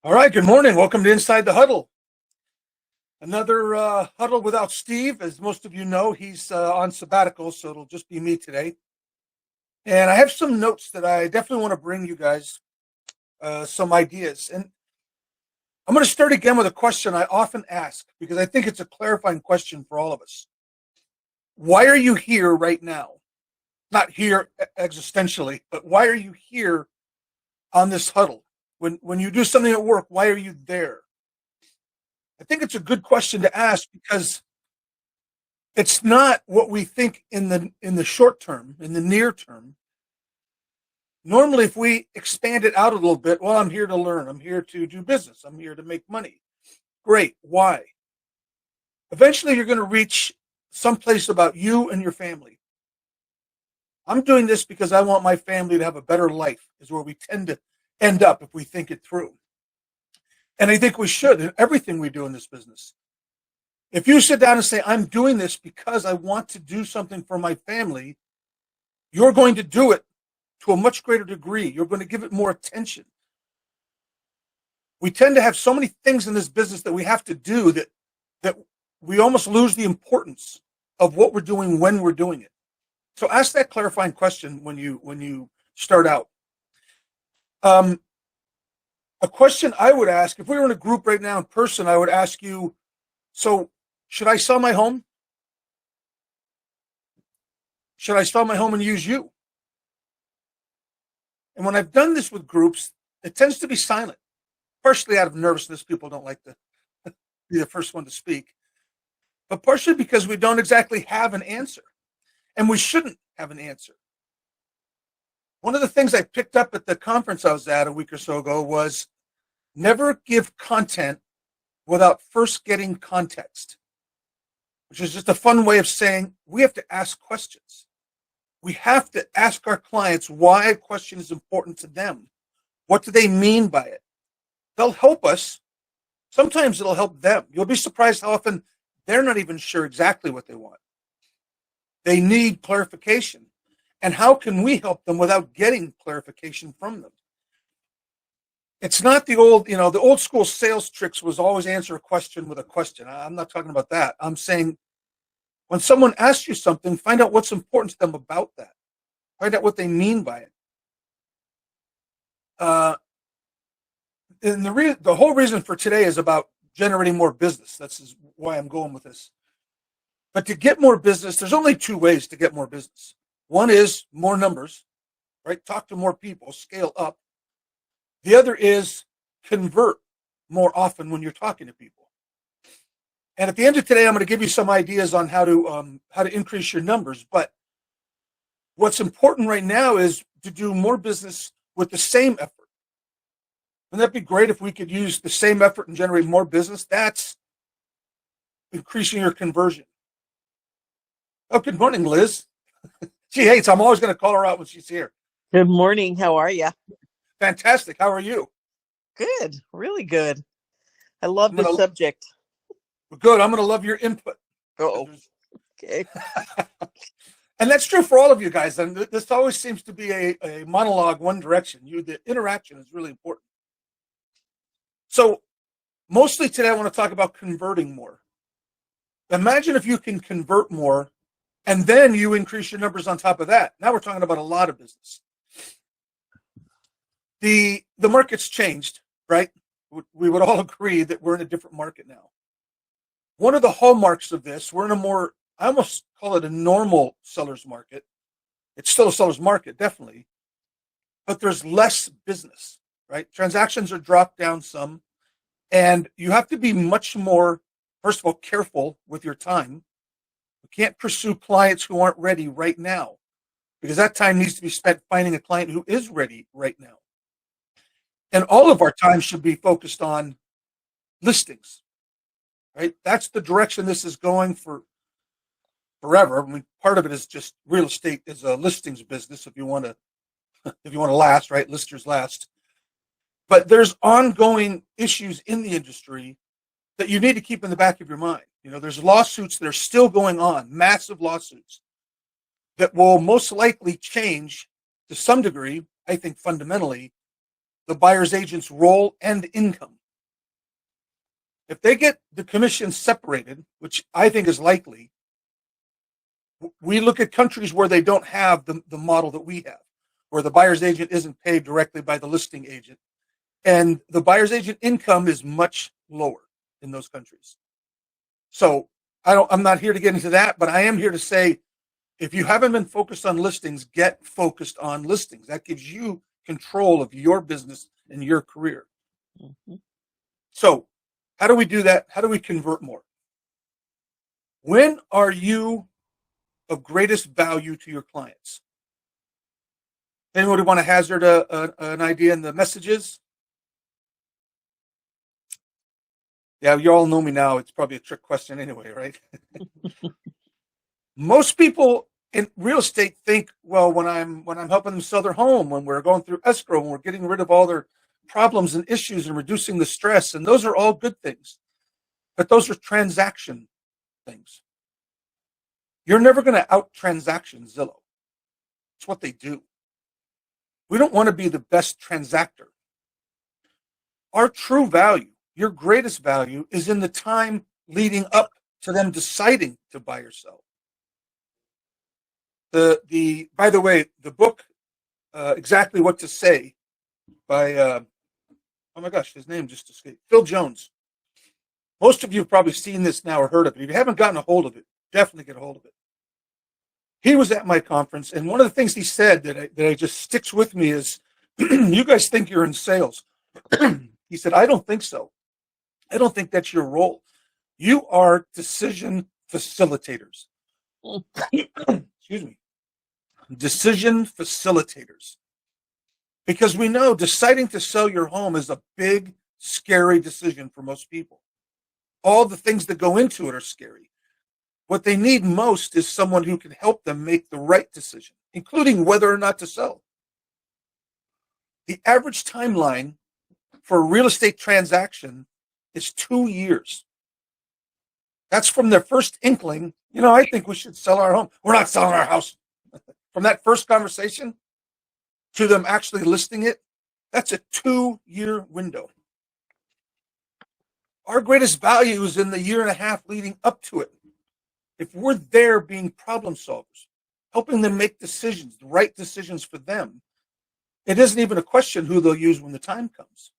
All right, good morning. Welcome to Inside the Huddle. Another huddle without Steve. As most of you know, he's on sabbatical, so it'll just be me today. And I have some notes that I definitely want to bring you guys some ideas. And I'm going to start again with a question I often ask because I think it's a clarifying question for all of us. Why are you here right now? Not here existentially, but why are you here on this huddle? When you do something at work, why are you there? I think it's a good question to ask because it's not what we think in the short term, in the near term. Normally, if we expand it out a little bit, well, I'm here to learn. I'm here to do business. I'm here to make money. Great. Why? Eventually, you're going to reach someplace about you and your family. I'm doing this because I want my family to have a better life, is where we tend to end up if we think it through. And I think we should in everything we do in this business. If you sit down and say, I'm doing this because I want to do something for my family, you're going to do it to a much greater degree. You're going to give it more attention. We tend to have so many things in this business that we have to do that we almost lose the importance of what we're doing when we're doing it. So ask that clarifying question when you start out. A question I would ask, if we were in a group right now in person, I would ask you, so should I sell my home? Should I sell my home and use you? And when I've done this with groups, it tends to be silent, partially out of nervousness. People don't like to be the first one to speak, but partially because we don't exactly have an answer, and we shouldn't have an answer. One of the things I picked up at the conference I was at a week or so ago was never give content without first getting context, which is just a fun way of saying we have to ask questions. We have to ask our clients why a question is important to them. What do they mean by it? They'll help us. Sometimes it'll help them. You'll be surprised how often they're not even sure exactly what they want. They need clarification. And how can we help them without getting clarification from them? It's not the old school sales tricks was always answer a question with a question. I'm not talking about that. I'm saying when someone asks you something, find out what's important to them about that. Find out what they mean by it. And the whole reason for today is about generating more business. That's why I'm going with this. But to get more business, there's only two ways to get more business. One is more numbers, right? Talk to more people, scale up. The other is convert more often when you're talking to people. And at the end of today, I'm going to give you some ideas on how to increase your numbers. But what's important right now is to do more business with the same effort. Wouldn't that be great if we could use the same effort and generate more business? That's increasing your conversion. Oh, good morning, Liz. She hates. I'm always going to call her out when she's here. Good morning. How are you? Fantastic. How are you? Good. Really good. I love I'm this gonna subject. good. I'm going to love your input. Oh, okay. And that's true for all of you guys. And this always seems to be a monologue, one direction. The interaction is really important. So mostly today, I want to talk about converting more. Imagine if you can convert more and then you increase your numbers on top of that. Now we're talking about a lot of business. The market's changed, right? We would all agree that we're in a different market now. One of the hallmarks of this, we're in I almost call it a normal seller's market. It's still a seller's market, definitely, but there's less business, right? Transactions are dropped down some, and you have to be much more, first of all, careful with your time. You can't pursue clients who aren't ready right now, because that time needs to be spent finding a client who is ready right now. And all of our time should be focused on listings, right? That's the direction this is going for forever. I mean, part of it is just real estate is a listings business. If you want to last, right? Listers last. But there's ongoing issues in the industry that you need to keep in the back of your mind. There's lawsuits that are still going on, massive lawsuits that will most likely change to some degree, I think fundamentally, the buyer's agent's role and income. If they get the commission separated, which I think is likely, we look at countries where they don't have the model that we have, where the buyer's agent isn't paid directly by the listing agent. And the buyer's agent income is much lower in those countries. So I'm not here to get into that, but I am here to say, if you haven't been focused on listings, get focused on listings. That gives you control of your business and your career. Mm-hmm. So how do we do that? How do we convert more? When are you of greatest value to your clients? Anybody want to hazard an idea in the messages? Yeah, you all know me now. It's probably a trick question anyway, right? Most people in real estate think, well, when I'm helping them sell their home, when we're going through escrow, when we're getting rid of all their problems and issues and reducing the stress, and those are all good things. But those are transaction things. You're never going to out-transaction Zillow. It's what they do. We don't want to be the best transactor. Our true value, your greatest value, is in the time leading up to them deciding to buy or sell. By the way, the book, Exactly What to Say, by oh my gosh, his name just escaped. Phil Jones. Most of you have probably seen this now or heard of it. If you haven't gotten a hold of it, definitely get a hold of it. He was at my conference, and one of the things he said that just sticks with me is, you guys think you're in sales. He said, I don't think so. I don't think that's your role. You are decision facilitators. Excuse me. Decision facilitators. Because we know deciding to sell your home is a big, scary decision for most people. All the things that go into it are scary. What they need most is someone who can help them make the right decision, including whether or not to sell. The average timeline for a real estate transaction is 2 years. That's from their first inkling, I think we should sell our home. We're not selling our house. From that first conversation to them actually listing it, that's a 2-year window. Our greatest value is in the year and a half leading up to it. If we're there being problem solvers, helping them make decisions, the right decisions for them, it isn't even a question who they'll use when the time comes.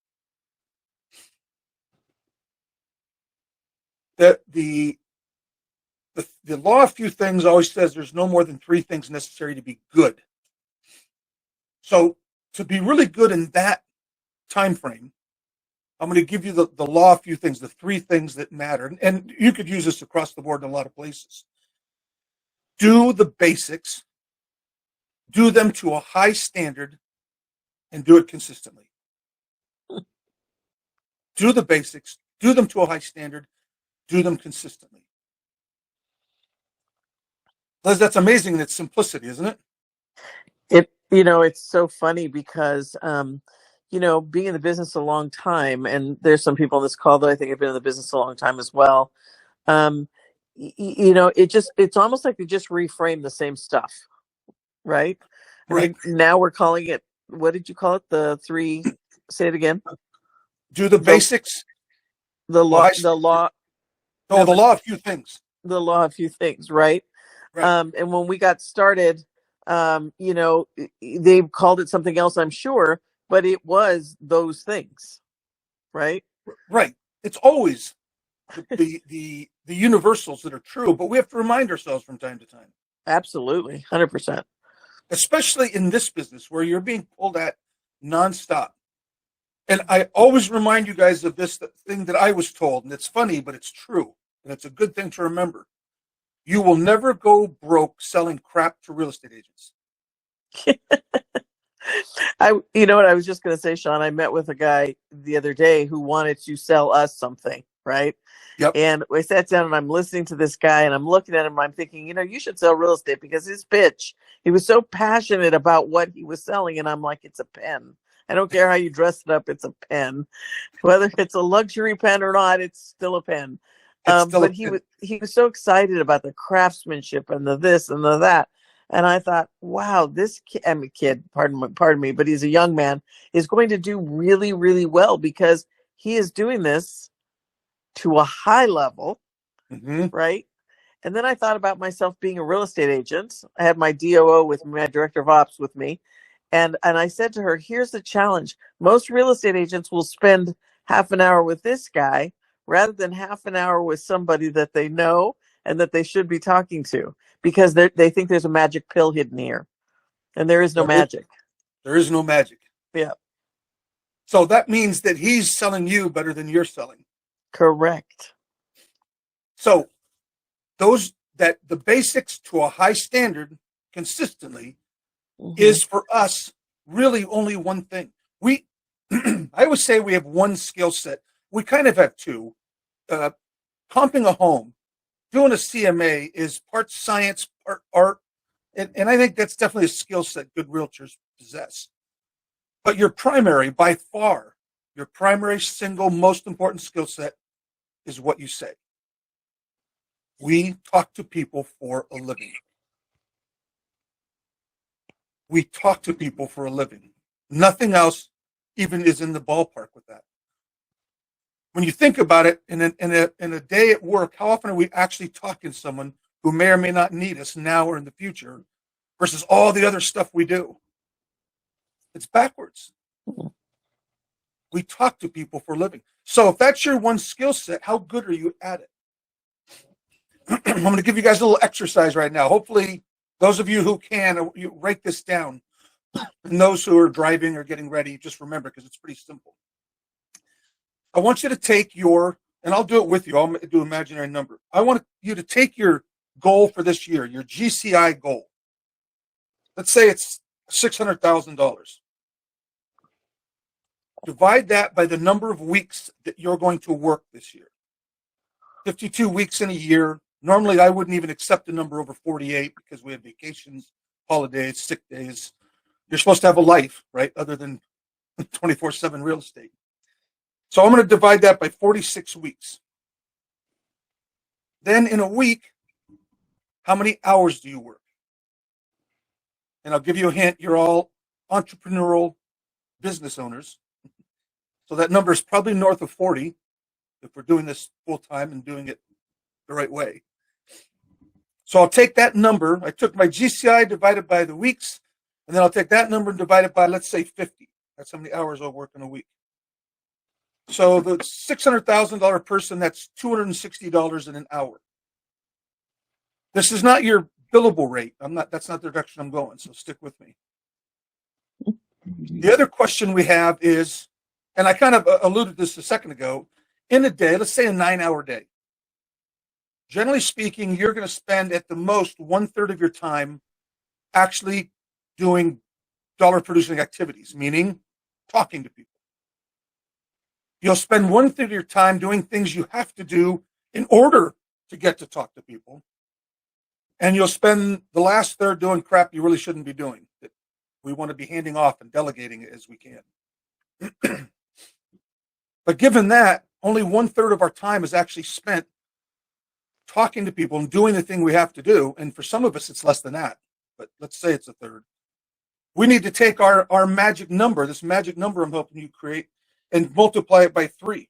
The law of few things always says there's no more than 3 things necessary to be good. So to be really good in that time frame, I'm going to give you the law of few things, the 3 things that matter. And you could use this across the board in a lot of places. Do the basics, do them to a high standard, and do it consistently. Do the basics, do them to a high standard, do them consistently. Liz, that's amazing in its simplicity, isn't it? It's so funny because, being in the business a long time, and there's some people on this call that I think have been in the business a long time as well. It's almost like they just reframe the same stuff, right? Right. I mean, now we're calling it, what did you call it? The 3, say it again. Do the basics. The law. The law of few things. The law of few things, right? Right. And when we got started, they called it something else, I'm sure, but it was those things, right? Right. It's always the universals that are true, but we have to remind ourselves from time to time. Absolutely, 100%. Especially in this business where you're being pulled at nonstop. And I always remind you guys of this thing that I was told, and it's funny, but it's true, and it's a good thing to remember. You will never go broke selling crap to real estate agents. You know what I was just going to say, Sean? I met with a guy the other day who wanted to sell us something, right? Yep. And I sat down and I'm listening to this guy and I'm looking at him and I'm thinking, you should sell real estate, because his pitch, he was so passionate about what he was selling. And I'm like, it's a pen. I don't care how you dress it up. It's a pen. Whether it's a luxury pen or not, it's still a pen. But he was so excited about the craftsmanship and the this and the that. And I thought, wow, this kid, I mean, kid, pardon me, but he's a young man, is going to do really, really well because he is doing this to a high level, Mm-hmm. right? And then I thought about myself being a real estate agent. I had my DOO with me, my director of ops with me. And I said to her, here's the challenge. Most real estate agents will spend half an hour with this guy rather than half an hour with somebody that they know and that they should be talking to because they think there's a magic pill hidden here. And there is no magic. There is no magic. Yeah. So that means that he's selling you better than you're selling. Correct. So the basics to a high standard consistently is for us really only one thing. I always say we have one skill set. We kind of have two. Comping a home, doing a CMA is part science, part art. And I think that's definitely a skill set good realtors possess. But by far, your primary single most important skill set is what you say. We talk to people for a living. We talk to people for a living. Nothing else even is in the ballpark with that. When you think about it, in a day at work, how often are we actually talking to someone who may or may not need us now or in the future versus all the other stuff we do? It's backwards. We talk to people for a living. So if that's your one skill set, how good are you at it? I'm going to give you guys a little exercise right now. Hopefully, those of you who can, you write this down. And those who are driving or getting ready, just remember, because it's pretty simple. I want you to take and I'll do it with you. I'll do an imaginary number. I want you to take your goal for this year, your GCI goal. Let's say it's $600,000. Divide that by the number of weeks that you're going to work this year. 52 weeks in a year. Normally, I wouldn't even accept a number over 48 because we have vacations, holidays, sick days. You're supposed to have a life, right, other than 24/7 real estate. So I'm going to divide that by 46 weeks. Then in a week, how many hours do you work? And I'll give you a hint. You're all entrepreneurial business owners. So that number is probably north of 40 if we're doing this full time and doing it the right way. So I'll take that number. I took my GCI divided by the weeks, and then I'll take that number and divide it by, let's say, 50. That's how many hours I'll work in a week. So the $600,000 person, that's $260 in an hour. This is not your billable rate. That's not the direction I'm going, so stick with me. The other question we have is, and I kind of alluded to this a second ago, in a day, let's say a 9-hour day. Generally speaking, you're going to spend at the most 1/3 of your time actually doing dollar producing activities, meaning talking to people. You'll spend 1/3 of your time doing things you have to do in order to get to talk to people. And you'll spend the last third doing crap you really shouldn't be doing, that we want to be handing off and delegating it as we can. But given that, only 1/3 of our time is actually spent talking to people and doing the thing we have to do. And for some of us, it's less than that. But let's say it's a third. We need to take our magic number, this magic number I'm helping you create, and multiply it by 3.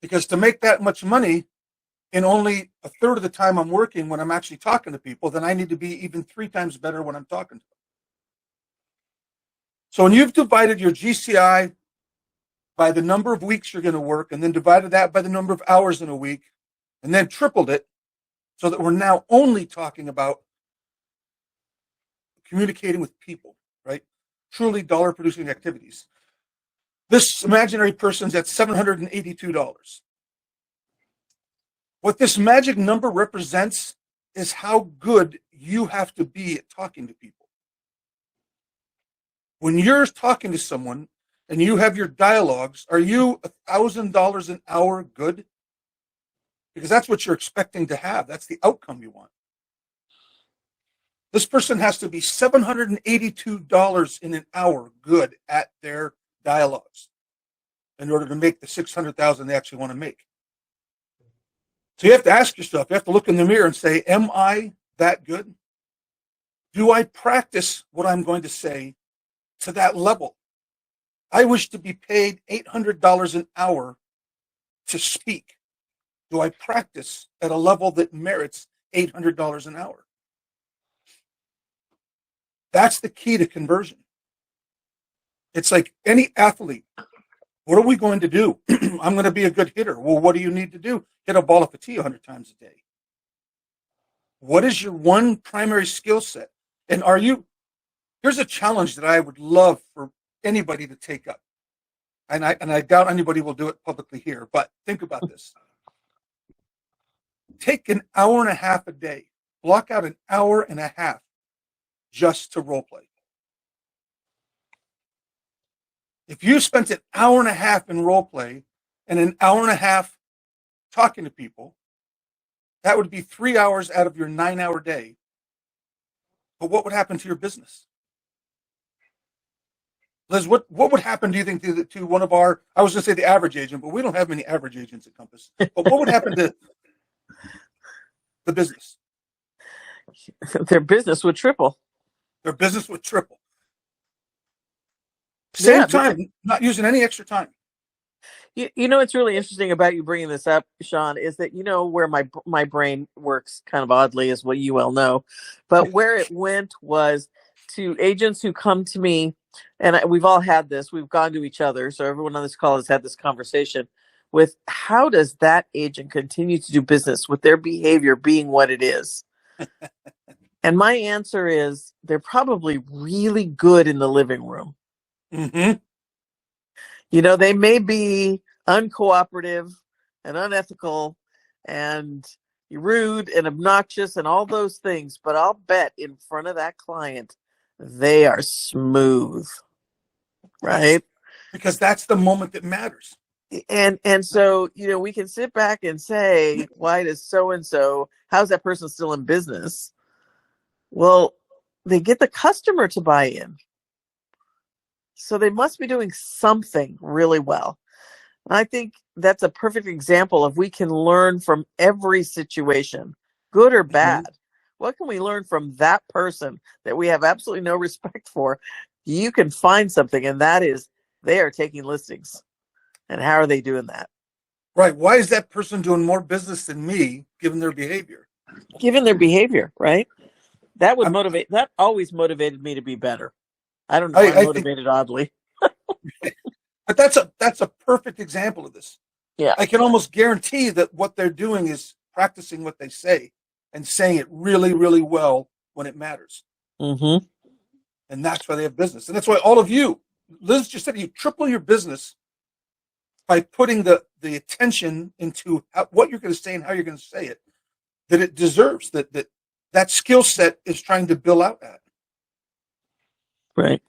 Because to make that much money in only a third of the time I'm working when I'm actually talking to people, then I need to be even 3 times better when I'm talking to them. So when you've divided your GCI by the number of weeks you're going to work, and then divided that by the number of hours in a week, and then tripled it, so that we're now only talking about communicating with people, right? Truly dollar producing activities. This imaginary person's at $782. What this magic number represents is how good you have to be at talking to people. When you're talking to someone and you have your dialogues, are you $1,000 an hour good? Because that's what you're expecting to have. That's the outcome you want. This person has to be $782 in an hour good at their dialogues in order to make the $600,000 they actually want to make. So you have to ask yourself, you have to look in the mirror and say, am I that good? Do I practice what I'm going to say to that level? I wish to be paid $800 an hour to speak. Do I practice at a level that merits $800 an hour? That's the key to conversion. It's like any athlete. What are we going to do? I'm going to be a good hitter. Well, what do you need to do? Hit a ball off a tee 100 times a day. What is your one primary skill set? And here's a challenge that I would love for anybody to take up. And I doubt anybody will do it publicly here, but think about this. Take an hour and a half a day. Block out an hour and a half just to role play. If you spent an hour and a half in role play and an hour and a half talking to people, that would be 3 hours out of your 9-hour day. But what would happen to your business? Liz, what would happen, do you think, to one of our, I was going to say the average agent, but we don't have many average agents at Compass. But what would happen to the business? Their business would triple. Their business would triple. Same Yeah, time, not using any extra time. You know what's really interesting about you bringing this up, Sean, is that you know where my brain works kind of oddly, is what you well know, but where it went was to agents who come to me, and we've all had this. We've gone to each other, so everyone on this call has had this conversation with how does that agent continue to do business with their behavior being what it is? And my answer is they're probably really good in the living room. Mm-hmm. You know, they may be uncooperative and unethical and rude and obnoxious and all those things, but I'll bet in front of that client, they are smooth, right? Because that's the moment that matters. And so, you know, we can sit back and say, why does so-and-so, how's that person still in business? Well, they get the customer to buy in. So they must be doing something really well. And I think that's a perfect example of we can learn from every situation, good or bad. Mm-hmm. What can we learn from that person that we have absolutely no respect for? You can find something, and that is they are taking listings. And how are they doing that? Right. Why is that person doing more business than me, given their behavior? Given their behavior, right? That would motivate. That always motivated me to be better. I don't know. I'm motivated oddly. But that's a perfect example of this. Yeah. I can almost guarantee that what they're doing is practicing what they say and saying it really, really well when it matters. Mm-hmm. And that's why they have business. And that's why all of you, Liz just said, you triple your business by putting the attention into what you're going to say and how you're going to say it, that it deserves, that skill set is trying to build out at. Right.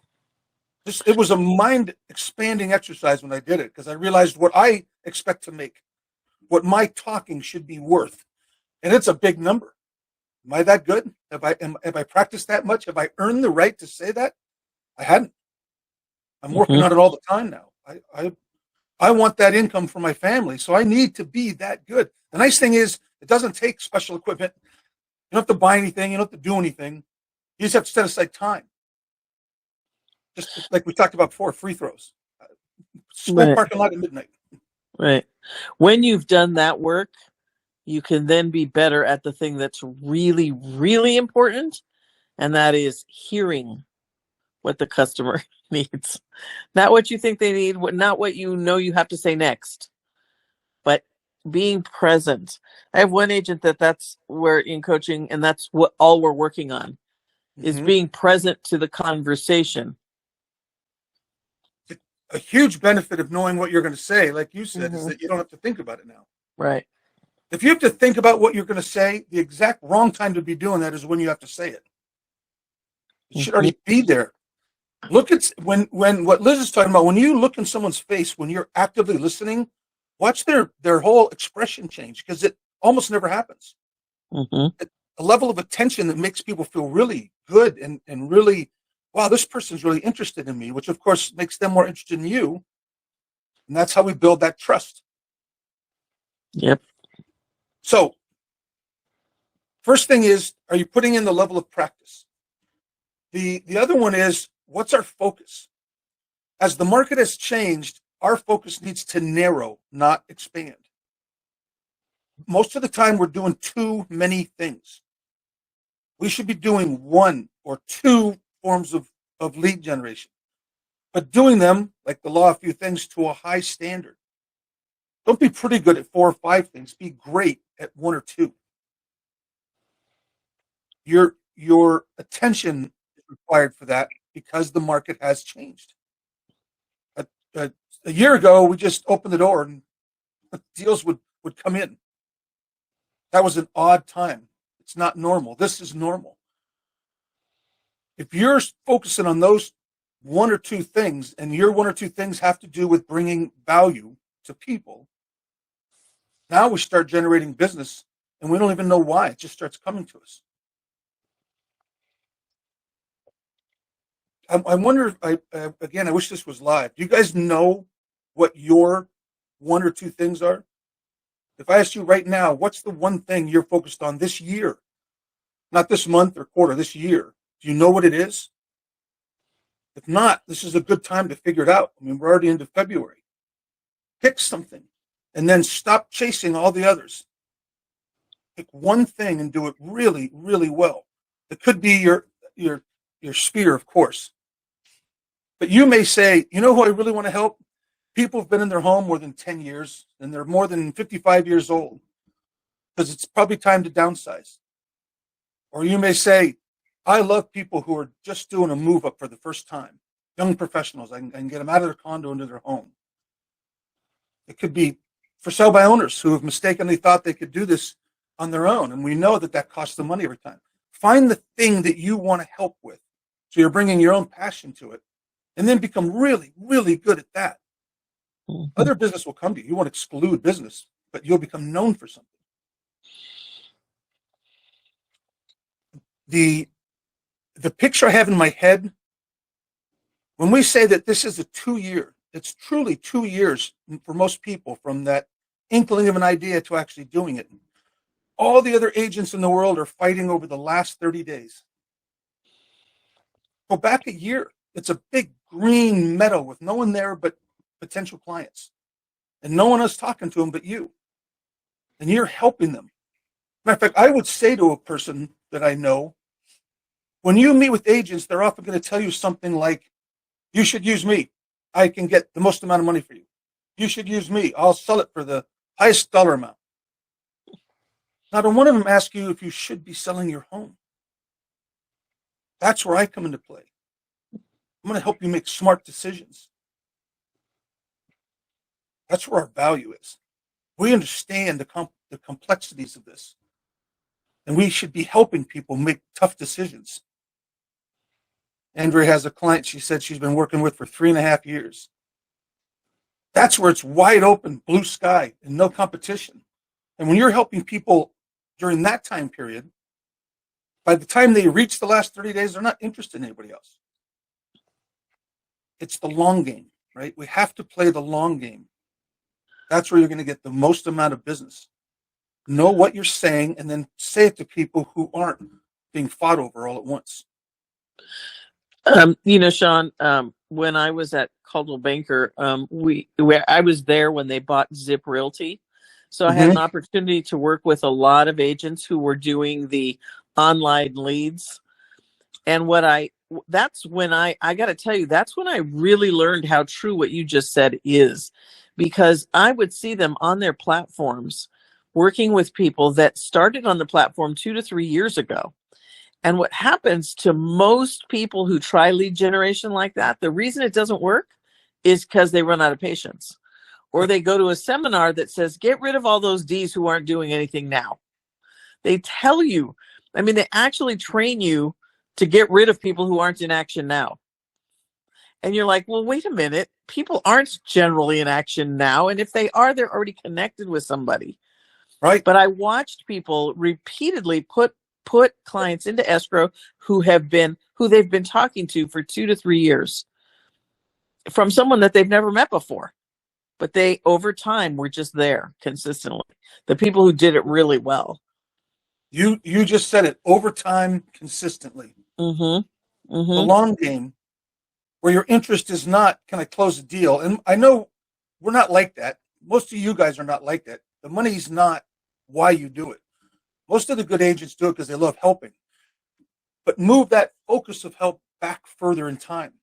It was a mind-expanding exercise when I did it, because I realized what I expect to make, what my talking should be worth. And it's a big number. Am I that good? Have I practiced that much? Have I earned the right to say that? I hadn't. I'm working on it all the time now. I want that income for my family, so I need to be that good. The nice thing is it doesn't take special equipment. You don't have to buy anything. You don't have to do anything. You just have to set aside time. Just like we talked about before, free throws. School parking lot at midnight. Right. When you've done that work, you can then be better at the thing that's really, really important, and that is hearing what the customer needs. Not what you think they need, not what you know you have to say next, but being present. I have one agent that's where in coaching, and that's what all we're working on, is being present to the conversation. A huge benefit of knowing what you're going to say, like you said, is that you don't have to think about it now. Right. If you have to think about what you're going to say, the exact wrong time to be doing that is when you have to say it. It should already be there. Look at when what Liz is talking about, when you look in someone's face, when you're actively listening, watch their whole expression change, because it almost never happens. A level of attention that makes people feel really good and really, wow, this person's really interested in me, which of course makes them more interested in you. And that's how we build that trust. Yep. So first thing is, are you putting in the level of practice? The other one is, what's our focus? As the market has changed, our focus needs to narrow, not expand. Most of the time, we're doing too many things. We should be doing one or two forms of lead generation, but doing them, like the law of few things, to a high standard. Don't be pretty good at 4 or 5 things. Be great at 1 or 2. Your attention is required for that because the market has changed. A year ago, we just opened the door and deals would come in. That was an odd time. It's not normal. This is normal. If you're focusing on those 1 or 2 things, and your 1 or 2 things have to do with bringing value to people, now we start generating business, and we don't even know why. It just starts coming to us. I wonder, again, I wish this was live. Do you guys know what your 1 or 2 things are? If I asked you right now, what's the one thing you're focused on this year? Not this month or quarter, this year. Do you know what it is? If not, this is a good time to figure it out. I mean, we're already into February. Pick something and then stop chasing all the others. Pick one thing and do it really, really well. It could be your sphere, of course. But you may say, you know who I really want to help? People have been in their home more than 10 years, and they're more than 55 years old, because it's probably time to downsize. Or you may say, I love people who are just doing a move up for the first time, young professionals. I can get them out of their condo into their home. It could be for sale by owners who have mistakenly thought they could do this on their own, and we know that costs them money every time. Find the thing that you want to help with, so you're bringing your own passion to it, and then become really, really good at that. Mm-hmm. Other business will come to you. You won't exclude business, but you'll become known for something. The picture I have in my head, when we say that this is a 2-year, it's truly 2 years for most people from that inkling of an idea to actually doing it. All the other agents in the world are fighting over the last 30 days. Go back a year. It's a big green meadow with no one there but potential clients. And no one else talking to them but you. And you're helping them. Matter of fact, I would say to a person that I know, when you meet with agents, they're often going to tell you something like, you should use me. I can get the most amount of money for you. You should use me. I'll sell it for the highest dollar amount. Not one of them asks you if you should be selling your home. That's where I come into play. I'm going to help you make smart decisions. That's where our value is. We understand the complexities of this. And we should be helping people make tough decisions. Andrea has a client she said she's been working with for 3.5 years. That's where it's wide open, blue sky, and no competition. And when you're helping people during that time period, by the time they reach the last 30 days, they're not interested in anybody else. It's the long game, right? We have to play the long game. That's where you're going to get the most amount of business. Know what you're saying and then say it to people who aren't being fought over all at once. Sean, when I was at Coldwell Banker, I was there when they bought Zip Realty. So I had an opportunity to work with a lot of agents who were doing the online leads. And that's when I got to tell you, that's when I really learned how true what you just said is, because I would see them on their platforms working with people that started on the platform 2 to 3 years ago. And what happens to most people who try lead generation like that, the reason it doesn't work is because they run out of patience. Or they go to a seminar that says, get rid of all those Ds who aren't doing anything now. They tell you, they actually train you to get rid of people who aren't in action now. And you're like, well, wait a minute. People aren't generally in action now. And if they are, they're already connected with somebody. Right. But I watched people repeatedly put clients into escrow who they've been talking to for 2 to 3 years from someone that they've never met before. but they over time were just there consistently. The people who did it really well. You just said it, over time, consistently. Mm-hmm. The Mm-hmm. long game, where your interest is not, can I close a deal? And I know we're not like that. Most of you guys are not like that. The money's not why you do it. Most of the good agents do it because they love helping. But move that focus of help back further in time.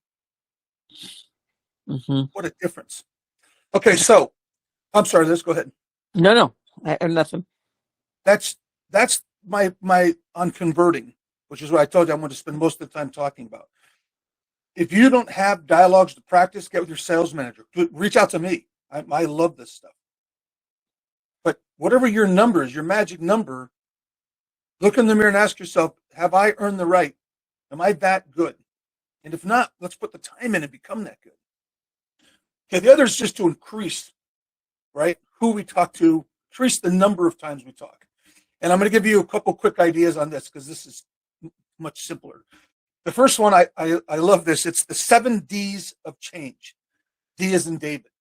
Mm-hmm. What a difference. Okay, so I'm sorry, let's go ahead. No, I have nothing. That's my on converting, which is what I told you I'm going to spend most of the time talking about. If you don't have dialogues to practice, get with your sales manager. Reach out to me. I love this stuff. But whatever your number is, your magic number, look in the mirror and ask yourself, have I earned the right? Am I that good? And if not, let's put the time in and become that good. Okay, the other is just to increase, right, who we talk to, increase the number of times we talk. And I'm going to give you a couple quick ideas on this because this is much simpler. The first one, I love this. It's the 7 Ds of change. D as in David.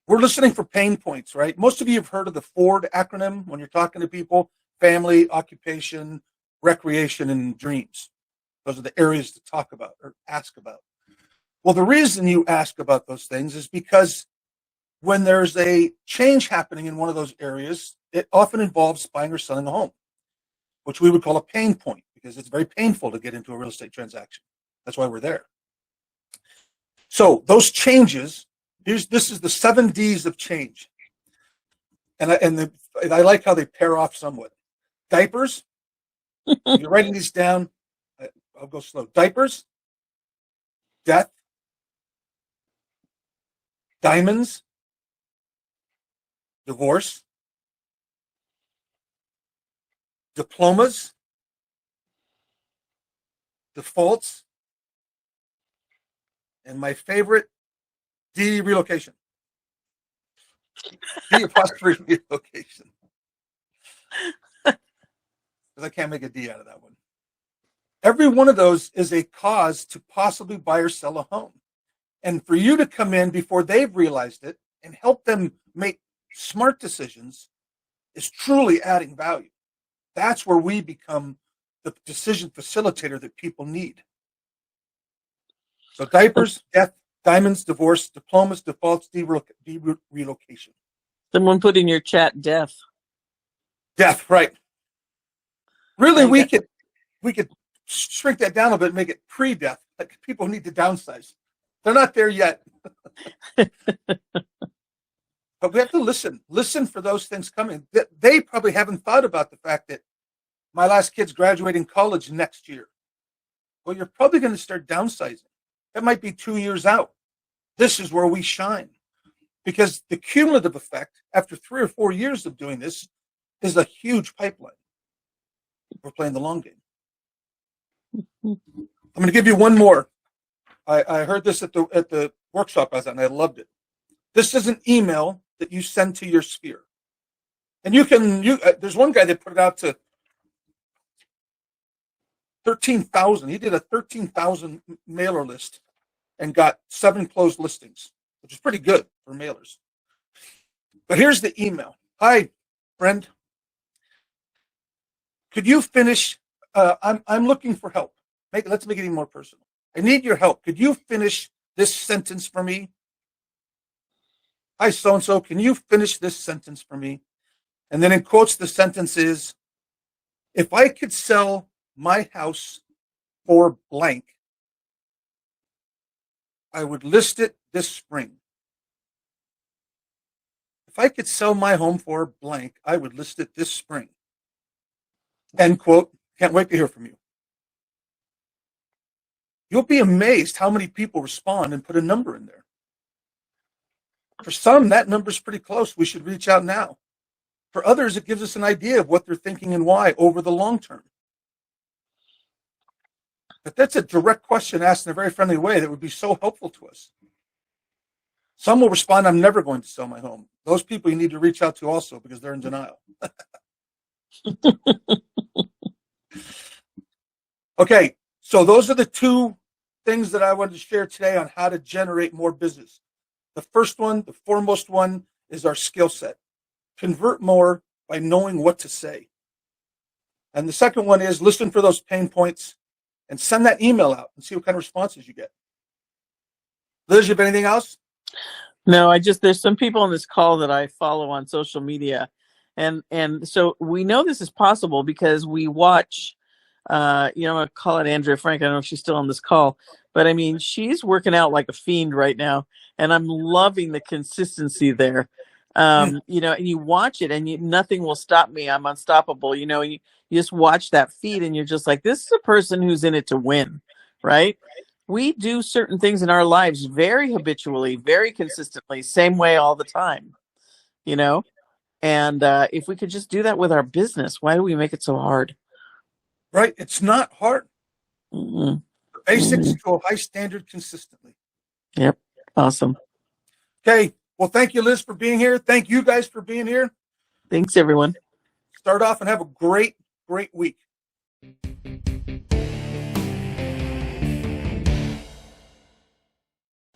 We're listening for pain points, right? Most of you have heard of the FORD acronym when you're talking to people: family, occupation, recreation, and dreams. Those are the areas to talk about or ask about. Well, the reason you ask about those things is because when there's a change happening in one of those areas, it often involves buying or selling a home, which we would call a pain point because it's very painful to get into a real estate transaction. That's why we're there. So those changes, this is the 7 Ds of change. And I like how they pair off somewhat. Diapers, you're writing these down. I'll go slow. Diapers, death, diamonds, divorce, diplomas, defaults, and my favorite, D, relocation. D apostrophe relocation. Because I can't make a D out of that one. Every one of those is a cause to possibly buy or sell a home. And for you to come in before they've realized it and help them make smart decisions is truly adding value. That's where we become the decision facilitator that people need. So diapers, death, diamonds, divorce, diplomas, defaults, relocation. Someone put in your chat death. Death, right. Really, we could shrink that down a bit and make it pre-death. Like people need to downsize. They're not there yet. But we have to listen for those things coming. They probably haven't thought about the fact that my last kid's graduating college next year. Well, you're probably going to start downsizing. That might be 2 years out. This is where we shine. Because the cumulative effect after 3 or 4 years of doing this is a huge pipeline. We're playing the long game. I'm going to give you one more. I heard this at the workshop I was at, and I loved it. This is an email that you send to your sphere. And there's one guy that put it out to 13,000. He did a 13,000 mailer list and got 7 closed listings, which is pretty good for mailers. But here's the email. Hi, friend. Could you finish? I'm looking for help. Let's make it even more personal. I need your help. Could you finish this sentence for me? Hi, so-and-so. Can you finish this sentence for me? And then in quotes, the sentence is, if I could sell my house for blank, I would list it this spring. If I could sell my home for blank, I would list it this spring. End quote. Can't wait to hear from you. You'll be amazed how many people respond and put a number in there. For some, that number's pretty close. We should reach out now. For others, it gives us an idea of what they're thinking and why over the long term. But that's a direct question asked in a very friendly way that would be so helpful to us. Some will respond, I'm never going to sell my home. Those people you need to reach out to also because they're in denial. Okay, so those are the 2 things that I wanted to share today on how to generate more business. The first one, the foremost one, is our skill set. Convert more by knowing what to say. And the second one is listen for those pain points and send that email out and see what kind of responses you get. Liz, you have anything else? No, there's some people on this call that I follow on social media. And so we know this is possible because we watch, I call it Andrea Frank. I don't know if she's still on this call, but I mean, she's working out like a fiend right now. And I'm loving the consistency there. And you watch it and nothing will stop me. I'm unstoppable. You just watch that feed and you're just like, this is a person who's in it to win, right? We do certain things in our lives very habitually, very consistently, same way all the time, and if we could just do that with our business, why do we make it so hard? Right. It's not hard. Mm-mm. The basics to a high standard consistently. Yep. Awesome. Okay. Well, thank you, Liz, for being here. Thank you guys for being here. Thanks, everyone. Start off and have a great week.